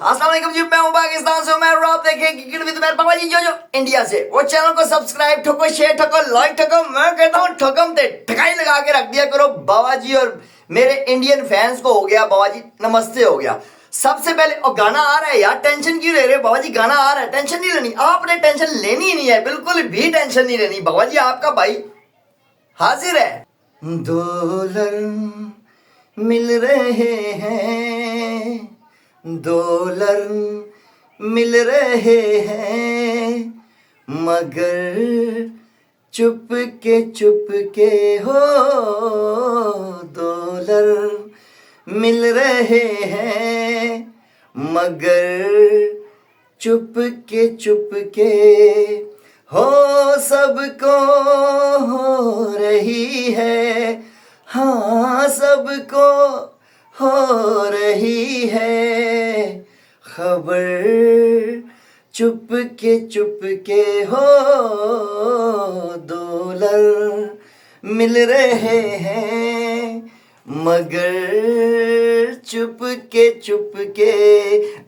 अस्सलाम वालेकुम जी, मैं हूं पाकिस्तान से। मैं आप देखें क्रिकेट विद मेरे पापा जी जो इंडिया से। वो चैनल को सब्सक्राइब ठोको, शेयर ठोको, लाइक ठोको। मैं कहता हूं ठोकम ते ठकाई लगा के रख दिया करो बाबा जी। और मेरे इंडियन फैंस को हो गया बाबा जी नमस्ते हो गया। सबसे पहले और गाना आ रहा है यार, टेंशन क्यों ले रहे हो बाबा जी? गाना आ रहा है, टेंशन नहीं लेनी। आपने टेंशन लेनी ही नहीं है, बिल्कुल भी टेंशन नहीं लेनी। बाबा जी आपका भाई हाजिर है। डॉलर मिल रहे हैं, डॉलर मिल रहे हैं, मगर चुप के हो। डॉलर मिल रहे हैं, मगर चुप के हो। सबको हो रही है, हाँ सबको हो रही है खबर। चुप के हो। डॉलर मिल रहे हैं, मगर चुप के।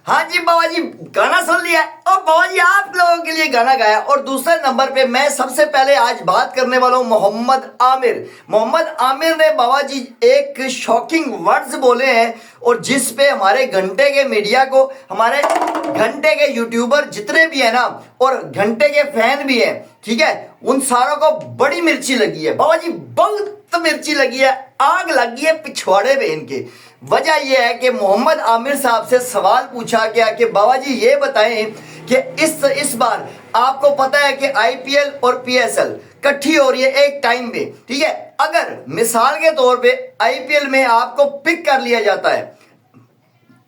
हाँ जी बाबा जी, गाना सुन लिया और बाबा जी आप लोगों के लिए गाना गाया। और दूसरे नंबर पे मैं सबसे पहले आज बात करने वाला हूँ मोहम्मद आमिर। मोहम्मद आमिर ने बाबा जी एक शॉकिंग वर्ड्स बोले हैं, और जिस पे हमारे घंटे के मीडिया को, हमारे घंटे के यूट्यूबर जितने भी है ना, और घंटे के फैन भी हैं, ठीक है, उन सारों को बड़ी मिर्ची लगी है बाबा जी, बहुत मिर्ची लगी है, आग लगी है पिछवाड़े पे इनके। वजह यह है कि मोहम्मद आमिर साहब से सवाल पूछा गया कि बाबा जी ये बताएं कि इस बार आपको पता है कि आईपीएल और पीएसएल इकट्ठी हो रही है एक टाइम पे, ठीक है, अगर मिसाल के तौर पे आईपीएल में आपको पिक कर लिया जाता है,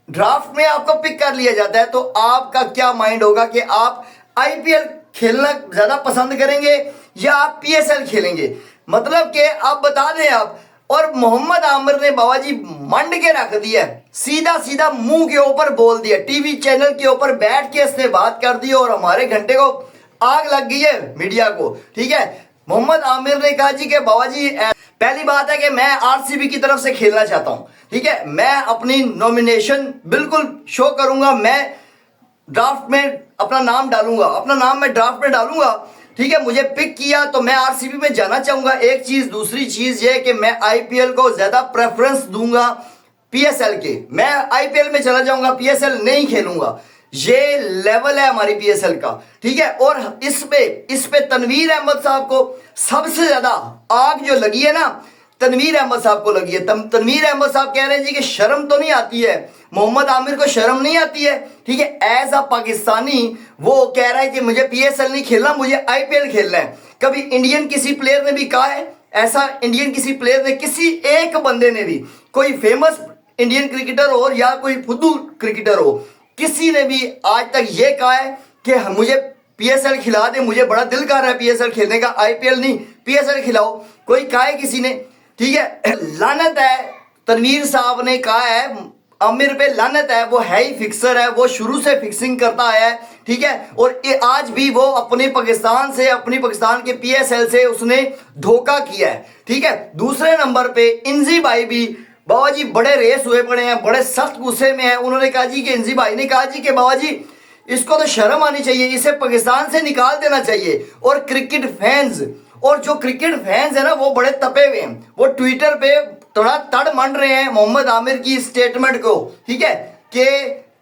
ड्राफ्ट में आपको पिक कर लिया जाता है, तो आपका क्या माइंड होगा कि आप आईपीएल खेलना ज्यादा पसंद करेंगे या आप पीएसएल खेलेंगे? मतलब कि आप बता दें आप। और मोहम्मद आमिर ने बाबा जी मंड के रख दिया, सीधा मुंह के ऊपर बोल दिया, टीवी चैनल के ऊपर बैठ के इसने बात कर दी और हमारे घंटे को आग लग गई है मीडिया को, ठीक है। मोहम्मद आमिर ने कहा जी कि बाबा जी पहली बात है कि मैं आरसीबी की तरफ से खेलना चाहता हूं, ठीक है, मैं अपनी नॉमिनेशन बिल्कुल शो करूंगा, मैं ड्राफ्ट में अपना नाम डालूंगा, अपना नाम मैं ड्राफ्ट में डालूंगा, ठीक है, मुझे पिक किया तो मैं आरसीबी में जाना चाहूंगा। एक चीज, दूसरी चीज ये कि मैं आईपीएल को ज्यादा प्रेफरेंस दूंगा पीएसएल के, मैं आईपीएल में चला जाऊंगा, पीएसएल नहीं खेलूंगा। ये लेवल है हमारी पीएसएल का, ठीक है। और इस पे तनवीर अहमद साहब को सबसे ज्यादा आग जो लगी है ना, तनवीर अहमद साहब को लगी है। तनवीर अहमद साहब कह रहे हैं जी कि शर्म तो नहीं आती है, मोहम्मद आमिर को शर्म नहीं आती है, ठीक है, एज अ पाकिस्तानी वो कह रहा है कि मुझे पीएसएल नहीं खेलना, मुझे आईपीएल खेलना है। कभी इंडियन किसी प्लेयर ने भी कहा है ऐसा? इंडियन किसी प्लेयर ने, किसी एक बंदे ने भी, कोई फेमस इंडियन क्रिकेटर हो या कोई फुद्दू क्रिकेटर हो, किसी ने भी आज तक ये कहा है कि मुझे पीएसएल खिला दे, मुझे बड़ा दिल कर रहा है पीएसएल खेलने का, आईपीएल नहीं पीएसएल खिलाओ? कोई कहा है किसी ने? ठीक है, लानत है। तनवीर साहब ने कहा है आमिर पे लानत है, वो है ही फिक्सर है, वो शुरू से फिक्सिंग करता आया है, ठीक है। और ये आज भी वो अपने पाकिस्तान से, अपनी पाकिस्तान के पीएसएल से उसने धोखा किया है, ठीक है। दूसरे नंबर पे इंजी भाई भी बाबा जी बड़े रेस हुए पड़े हैं, बड़े सख्त गुस्से में हैं। उन्होंने कहा जी कि इंजी भाई ने कहा जी कि बाबा जी इसको तो शर्म आनी चाहिए, इसे पाकिस्तान से निकाल देना चाहिए। और क्रिकेट फैंस, और जो क्रिकेट फैंस है ना, वो बड़े तपे हुए हैं, वो ट्विटर पे थोड़ा तड़ मंड रहे हैं मोहम्मद आमिर की स्टेटमेंट को, ठीक है, कि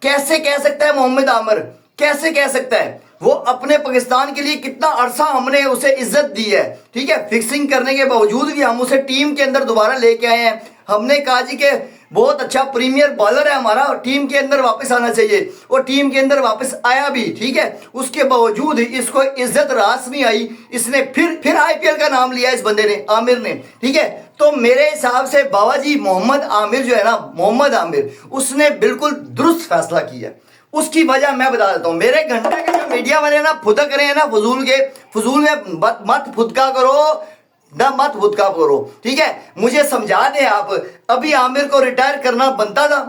कैसे कह सकता है मोहम्मद आमिर, कैसे कह सकता है? वो अपने पाकिस्तान के लिए कितना अरसा हमने उसे इज्जत दी है, ठीक है, फिक्सिंग करने के बावजूद भी हम उसे टीम के अंदर दोबारा लेके आए हैं। हमने कहा जी कि बहुत अच्छा प्रीमियर बॉलर है हमारा, टीम के अंदर वापस आना चाहिए, और टीम के अंदर वापस आया भी, ठीक है। उसके बावजूद इसको इज्जत रास नहीं आई, इसने फिर आईपीएल का नाम लिया इस बंदे ने, आमिर ने, ठीक है। तो मेरे हिसाब से बाबा जी मोहम्मद आमिर जो है ना, मोहम्मद आमिर, उसने बिल्कुल दुरुस्त फैसला किया। उसकी वजह मैं बता देता हूं। मेरे घंटे के जो मीडिया वाले ना फुदक रहे हैं ना, फजूल में मत फुदका करो ना, मत फुदका करो, ठीक है। मुझे समझा दें आप, अभी आमिर को रिटायर करना बनता था,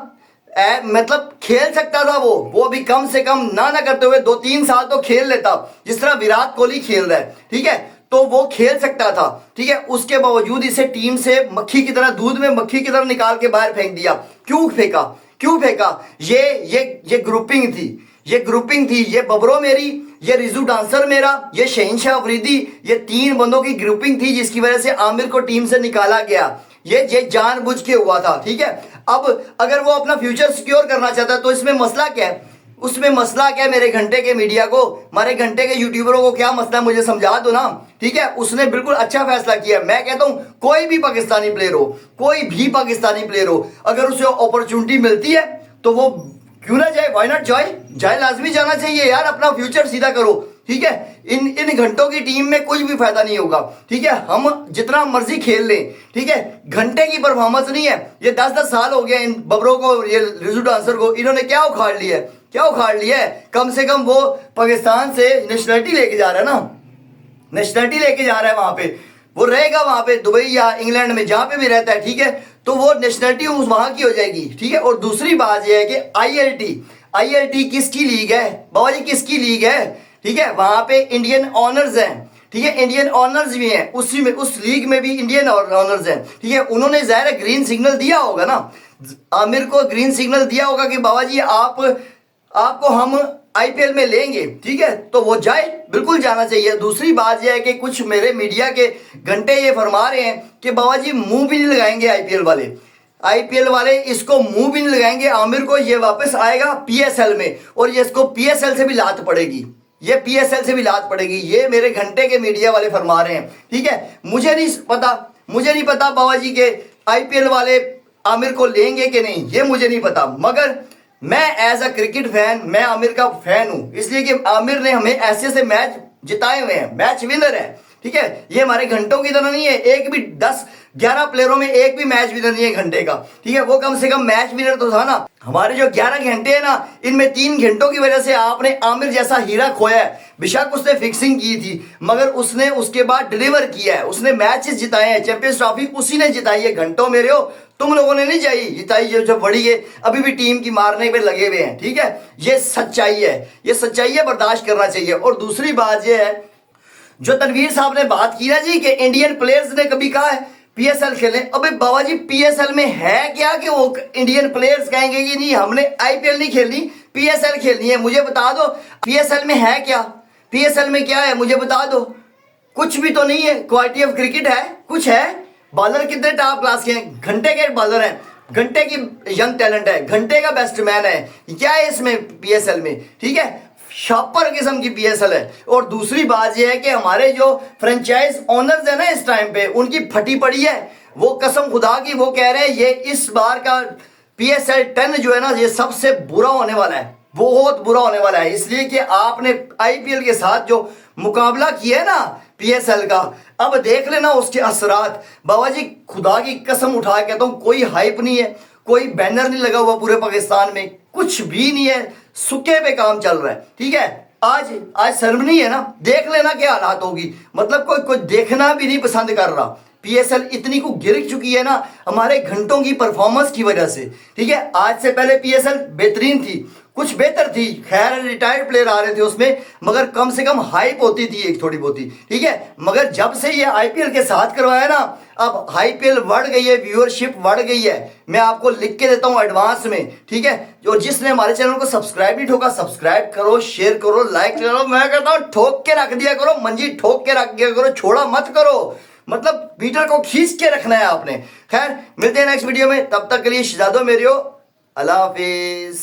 मतलब खेल सकता था वो भी कम से कम ना करते हुए 2-3 साल तो खेल लेता, जिस तरह विराट कोहली खेल रहा है, ठीक है, तो वो खेल सकता था, ठीक है। उसके बावजूद इसे टीम से मक्खी की तरह, दूध में मक्खी की तरह निकाल के बाहर फेंक दिया। क्यों फेंका? क्यों फेंका? ये ग्रुपिंग थी, ये ग्रुपिंग थी, ये बबरो मेरी, ये रिजू डांसर मेरा, ये शहनशाह अफरीदी, ये 3 बंदों की ग्रुपिंग थी जिसकी वजह से आमिर को टीम से निकाला गया। ये जानबूझ के हुआ था, ठीक है। अब अगर वो अपना फ्यूचर सिक्योर करना चाहता है तो इसमें मसला क्या है? उसमें मसला क्या है? मेरे घंटे के मीडिया को, हमारे घंटे के यूट्यूबरों को क्या मसला है मुझे समझा दो ना, ठीक है। उसने बिल्कुल अच्छा फैसला किया। मैं कहता हूं कोई भी पाकिस्तानी प्लेयर हो, कोई भी पाकिस्तानी प्लेयर हो, अगर उसे अपॉर्चुनिटी मिलती है तो वो क्यों ना जाए, व्हाई नॉट जाए, लाजमी जाना चाहिए यार, अपना फ्यूचर सीधा करो, ठीक है। इन घंटों की टीम में कुछ भी फायदा नहीं होगा, ठीक है। हम जितना मर्जी खेल लें, ठीक है, घंटे की परफॉर्मेंस नहीं है। ये 10-10 साल हो गए इन बबरों को, ये रिजू डांसर को, इन्होंने क्या उखाड़ लिया है, क्या उखाड़ लिया है? कम से कम वो पाकिस्तान से नेशनलिटी लेके जा रहा है ना, नेशनलिटी लेके जा रहा है। वहां पे वो रहेगा, वहां पे दुबई या इंग्लैंड में जहां पे भी रहता है, ठीक है, तो वो नेशनलिटी वहां की हो जाएगी, ठीक है। और दूसरी बात यह है कि आईएलटी किसकी लीग है बाबा जी, किसकी लीग है, ठीक है। वहां पे इंडियन ऑनर्स हैं, ठीक है, इंडियन ऑनर्स भी हैं उसी में, उस लीग में भी इंडियन ऑनर्स हैं, ठीक है। उन्होंने जाहिर है ग्रीन सिग्नल दिया होगा ना, आमिर को ग्रीन सिग्नल दिया होगा कि बाबा जी आपको हम आईपीएल में लेंगे, ठीक है, तो वो जाए, बिल्कुल जाना चाहिए। दूसरी बात यह है कि कुछ मेरे मीडिया के घंटे ये फरमा रहे हैं कि बाबा जी मुंह भी नहीं लगाएंगे आईपीएल वाले इसको मुंह भी नहीं लगाएंगे आमिर को, ये वापस आएगा पीएसएल में और ये इसको पीएसएल से भी लात पड़ेगी, ये पीएसएल से भी लात पड़ेगी। ये मेरे घंटे के मीडिया वाले फरमा रहे हैं, ठीक है। मुझे नहीं पता बाबा जी के आईपीएल वाले आमिर को लेंगे कि नहीं, ये मुझे नहीं पता, मगर मैं एज अ क्रिकेट फैन, मैं आमिर का फैन हूं, इसलिए कि आमिर ने हमें ऐसे मैच जिताए हुए हैं, मैच विनर है, ठीक है। ये हमारे घंटों की तरह नहीं है, एक भी 10-11 प्लेयरों में एक भी मैच विनर नहीं है घंटे का, ठीक है। वो कम से कम मैच विनर तो था ना। हमारे जो 11 घंटे हैं ना, इनमें 3 घंटों की वजह से आपने आमिर जैसा हीरा खोया है। बेशक उसने फिक्सिंग की थी, मगर उसने उसके बाद डिलीवर किया है, उसने मैचेस जिताए हैं, चैंपियंस ट्रॉफी उसी ने जिताई है। घंटों मेरे हो, तुम लोगों ने नहीं जिताई, जो बड़ी है अभी भी टीम की मारने पे लगे हुए हैं, ठीक है। ये सच्चाई है, बर्दाश्त करना चाहिए। और दूसरी बात ये है, जो तनवीर साहब ने बात की ना जी कि इंडियन प्लेयर्स ने कभी कहा है पीएसएल खेलें, अबे बाबा जी पीएसएल में है क्या कि वो इंडियन प्लेयर्स कहेंगे कि नहीं हमने आईपीएल नहीं खेलनी, पीएसएल खेलनी है। मुझे बता दो पीएसएल में है क्या, पीएसएल में क्या है मुझे बता दो। कुछ भी तो नहीं है। क्वालिटी ऑफ क्रिकेट है, कुछ है? बॉलर कितने टॉप क्लास के हैं, घंटे के बॉलर हैं, घंटे की यंग टैलेंट है, घंटे का बेस्ट मैन है, क्या है इसमें पीएसएल में, ठीक है। शॉपर किस्म की पीएसएल है। और दूसरी बात यह है कि हमारे जो फ्रेंचाइज ओनर्स है ना इस टाइम पे, उनकी फटी पड़ी है। वो कसम खुदा की वो कह रहे हैं ये इस बार का पीएसएल 10 जो है ना, ये सबसे बुरा होने वाला है, बहुत बुरा होने वाला है। इसलिए कि आपने आईपीएल के साथ जो मुकाबला किया है ना पीएसएल का, अब देख लेना उसके असरात। बाबा जी खुदा की कसम उठा के कहता हूं, कोई हाइप नहीं है, कोई बैनर नहीं लगा हुआ पूरे पाकिस्तान में, कुछ भी नहीं है, सुखे पे काम चल रहा है, ठीक है। आज शर्म नहीं है ना, देख लेना क्या हालात होगी। मतलब कोई देखना भी नहीं पसंद कर रहा। पीएसएल इतनी को गिर चुकी है ना हमारे घंटों की परफॉर्मेंस की वजह से, ठीक है। आज से पहले पीएसएल बेहतरीन थी, कुछ बेहतर थी, खैर रिटायर्ड प्लेयर आ रहे थे उसमें, मगर कम से कम हाइप होती थी एक थोड़ी बहुत ही, ठीक है। मगर जब से ये आईपीएल के साथ करवाया ना, अब आईपीएल बढ़ गई है, व्यूअरशिप बढ़ गई है। मैं आपको लिख के देता हूं एडवांस में, ठीक है। जो जिसने हमारे चैनल को सब्सक्राइब नहीं ठोका, सब्सक्राइब करो, शेयर करो, लाइक करो। मैं कहता हूं ठोक के रख दिया करो, मंजी ठोक के रख दिया करो, छोड़ा मत करो। मतलब मीटर को खींच के रखना है आपने। खैर मिलते हैं नेक्स्ट वीडियो में, तब तक के लिए शहजादो मेरे हो, अल्लाह हाफिज।